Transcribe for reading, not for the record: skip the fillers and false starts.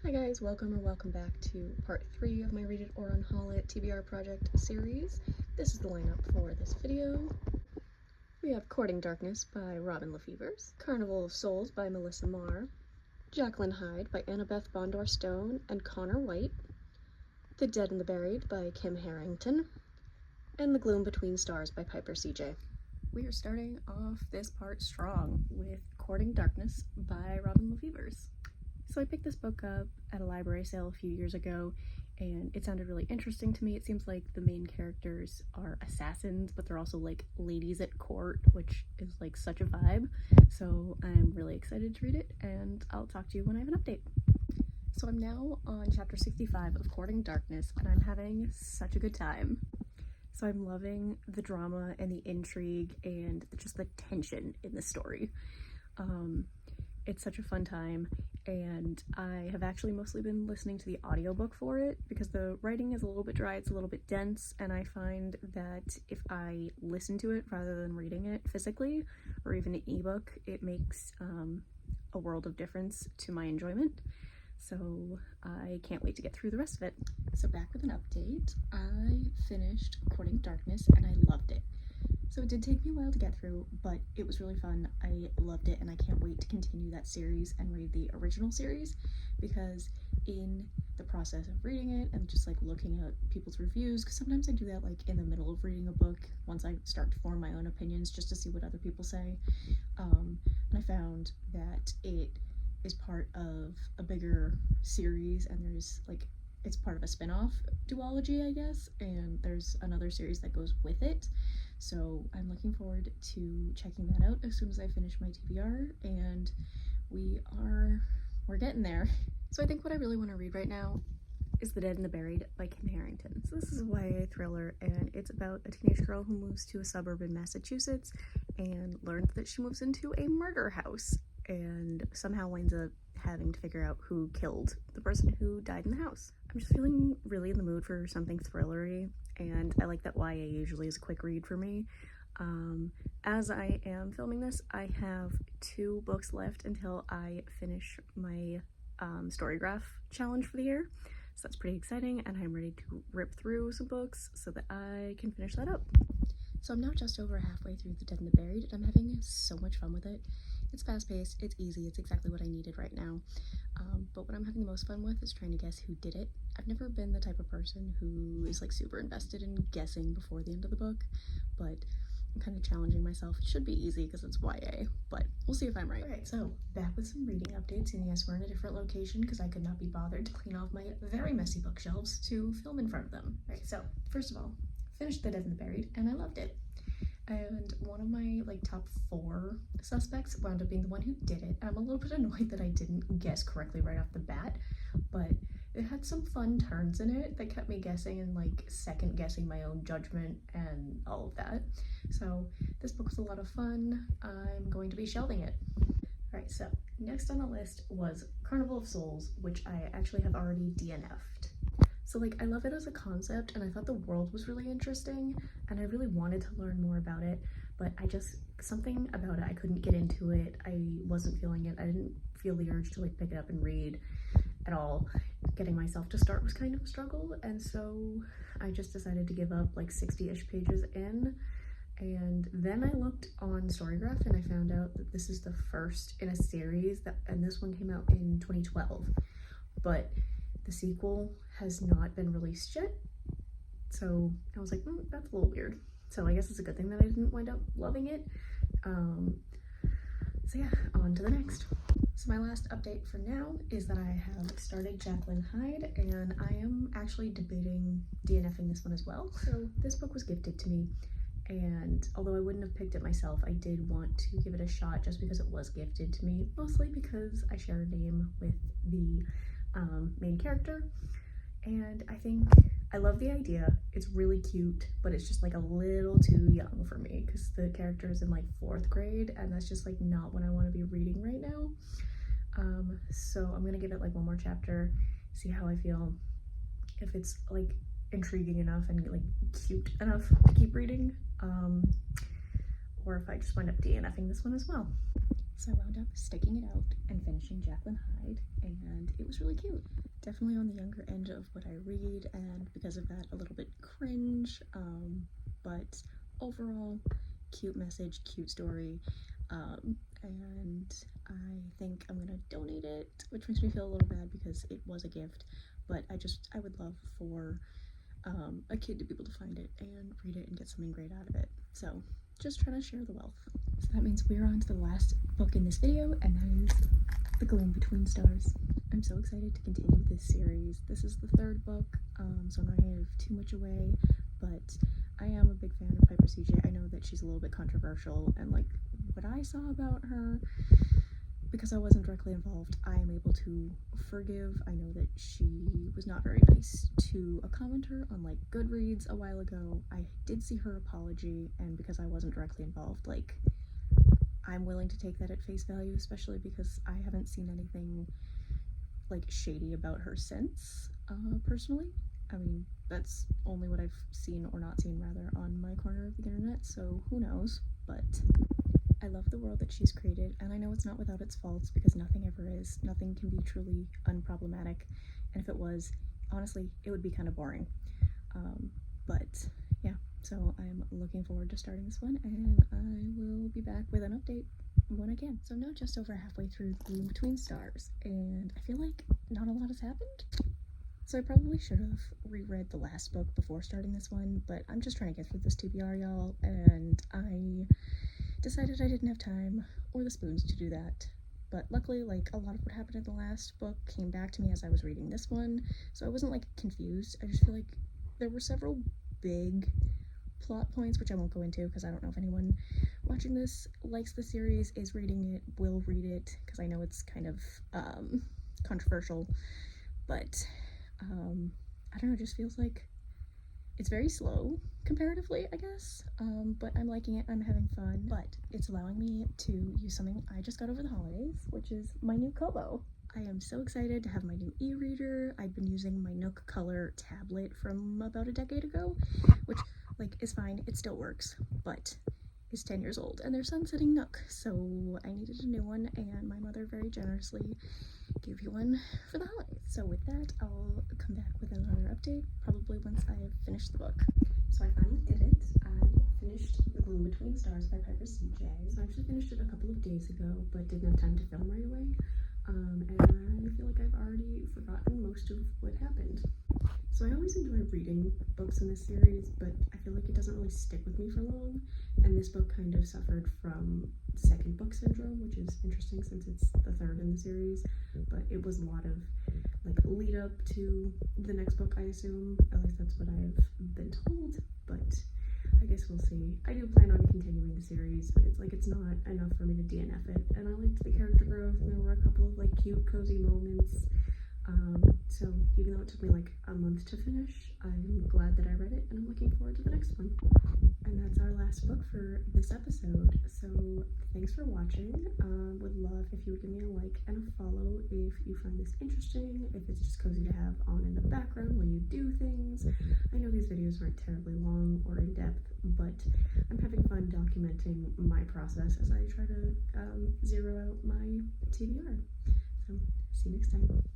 Hi guys, welcome back to part 3 of my Read It or Unhaul It TBR project series. This is the lineup for this video. We have Courting Darkness by Robin Lefevers, Carnival of Souls by Melissa Marr, Jacqueline Hyde by Annabeth Bondor Stone and Connor White, The Dead and the Buried by Kim Harrington, and The Gloom Between Stars by Piper CJ. We are starting off this part strong with Courting Darkness by Robin Lefevers. So I picked this book up at a library sale a few years ago, and it sounded really interesting to me. It seems like the main characters are assassins, but they're also like ladies at court, which is like such a vibe. So I'm really excited to read it, and I'll talk to you when I have an update. So I'm now on chapter 65 of Courting Darkness, and I'm having such a good time. So I'm loving the drama and the intrigue and just the tension in the story. It's such a fun time, and I have actually mostly been listening to the audiobook for it because the writing is a little bit dry, it's a little bit dense, and I find that if I listen to it rather than reading it physically or even an ebook, it makes a world of difference to my enjoyment. So I can't wait to get through the rest of it. So back with an update. I finished Courting Darkness and I loved it. So it did take me a while to get through, but it was really fun. I loved it, and I can't wait to continue that series and read the original series, because in the process of reading it and just like looking at people's reviews, because sometimes I do that like in the middle of reading a book once I start to form my own opinions just to see what other people say, and I found that it is part of a bigger series, and there's like, it's part of a spin-off duology, I guess, and there's another series that goes with it. So I'm looking forward to checking that out as soon as I finish my TBR, and we're getting there. So I think what I really want to read right now is The Dead and the Buried by Kim Harrington. So this is a YA thriller, and it's about a teenage girl who moves to a suburb in Massachusetts and learns that she moves into a murder house and somehow winds up having to figure out who killed the person who died in the house. I'm just feeling really in the mood for something thrillery, and I like that YA usually is a quick read for me. As I am filming this, I have 2 books left until I finish my Storygraph challenge for the year. So that's pretty exciting, and I'm ready to rip through some books so that I can finish that up. So I'm now just over halfway through The Dead and the Buried, and I'm having so much fun with it. It's fast-paced, it's easy, it's exactly what I needed right now. But what I'm having the most fun with is trying to guess who did it. I've never been the type of person who is like super invested in guessing before the end of the book, but I'm kind of challenging myself. It should be easy because it's YA, but we'll see if I'm right. Alright, so back with some reading updates, and yes, we're in a different location because I could not be bothered to clean off my very messy bookshelves to film in front of them. Alright, so first of all, finished The Dead and the Buried, and I loved it. And one of my like top 4 suspects wound up being the one who did it. I'm a little bit annoyed that I didn't guess correctly right off the bat, but it had some fun turns in it that kept me guessing and like second guessing my own judgment and all of that. So this book was a lot of fun. I'm going to be shelving it. Alright, so next on the list was Carnival of Souls, which I actually have already DNF'd. So like, I love it as a concept, and I thought the world was really interesting, and I really wanted to learn more about it, but something about it, I couldn't get into it. I wasn't feeling it. I didn't feel the urge to like pick it up and read at all. Getting myself to start was kind of a struggle, and so I just decided to give up like 60-ish pages in. And then I looked on Storygraph and I found out that this is the first in a series and this one came out in 2012, but the sequel has not been released yet. So I was like, that's a little weird. So I guess it's a good thing that I didn't wind up loving it. So yeah, on to the next. So my last update for now is that I have started Jacqueline Hyde, and I am actually debating DNFing this one as well. So this book was gifted to me, and although I wouldn't have picked it myself, I did want to give it a shot just because it was gifted to me, mostly because I share a name with the main character, and I think I love the idea. It's really cute, but it's just like a little too young for me because the character is in like 4th grade, and that's just like not what I want to be reading right now. So I'm gonna give it like one more chapter, see how I feel, if it's like intriguing enough and like cute enough to keep reading, or if I just wind up DNFing this one as well. So I wound up sticking it out and finishing Jacqueline Hyde, and it was really cute. definitely on the younger end of what I read, and because of that, a little bit cringe, but overall, cute message, cute story, and I think I'm gonna donate it, which makes me feel a little bad because it was a gift, but I would love for a kid to be able to find it and read it and get something great out of it. So just trying to share the wealth. So that means we're on to the last book in this video, and that is The Gloom Between Stars. I'm so excited to continue this series. This is the third book, so I'm not going to give too much away, but I am a big fan of Piper CJ. I know that she's a little bit controversial, and like what I saw about her, because I wasn't directly involved, I am able to forgive. I know that she was not very nice to a commenter on like Goodreads a while ago. I did see her apology, and because I wasn't directly involved, like I'm willing to take that at face value, especially because I haven't seen anything like shady about her since, personally. I mean, that's only what I've seen, or not seen rather, on my corner of the internet, so who knows, but I love the world that she's created, and I know it's not without its faults, because nothing ever is. Nothing can be truly unproblematic, and if it was, honestly, it would be kind of boring. But yeah, so I'm looking forward to starting this one, and I will be back with an update when I can. So now just over halfway through The Gloom Between Stars, and I feel like not a lot has happened. So I probably should have reread the last book before starting this one, but I'm just trying to get through this TBR, y'all, and I decided I didn't have time or the spoons to do that. But luckily, like, a lot of what happened in the last book came back to me as I was reading this one, so I wasn't like confused. I just feel like there were several big plot points, which I won't go into because I don't know if anyone watching this likes the series, is reading it, will read it, because I know it's kind of controversial, but I don't know, it just feels like it's very slow comparatively, I guess, but I'm liking it, I'm having fun, but it's allowing me to use something I just got over the holidays, which is my new Kobo. I am so excited to have my new e-reader. I've been using my Nook Color tablet from about a decade ago, which, like, is fine, it still works, but is 10 years old, and they're sunsetting Nook, so I needed a new one, and my mother very generously gave you one for the holidays. So with that, I'll come back with another update, probably once I have finished the book. So I finally did it. I finished The Gloom Between Stars by Piper CJ. So I actually finished it a couple of days ago, but didn't have time to film right away. And I feel like I've already forgotten most of what happened. So I always enjoy reading books in this series, but I feel like it doesn't really stick with me for long, and this book kind of suffered from second book syndrome, which is interesting since it's the third in the series, but it was a lot of like lead up to the next book, I assume. At least that's what I've been told, but I guess we'll see. I do plan on continuing the series, but it's like it's not enough for me to DNF it, and I liked the character growth, and there were a couple of like cute, cozy moments. So even though it took me like a month to finish, I'm glad that I read it, and I'm looking forward to the next one. And that's our last book for this episode. So thanks for watching. Would love if you would give me a like and a follow if you find this interesting, if it's just cozy to have on in the background when you do things. I know these videos aren't terribly long or in depth, but I'm having fun documenting my process as I try to zero out my TBR. So see you next time.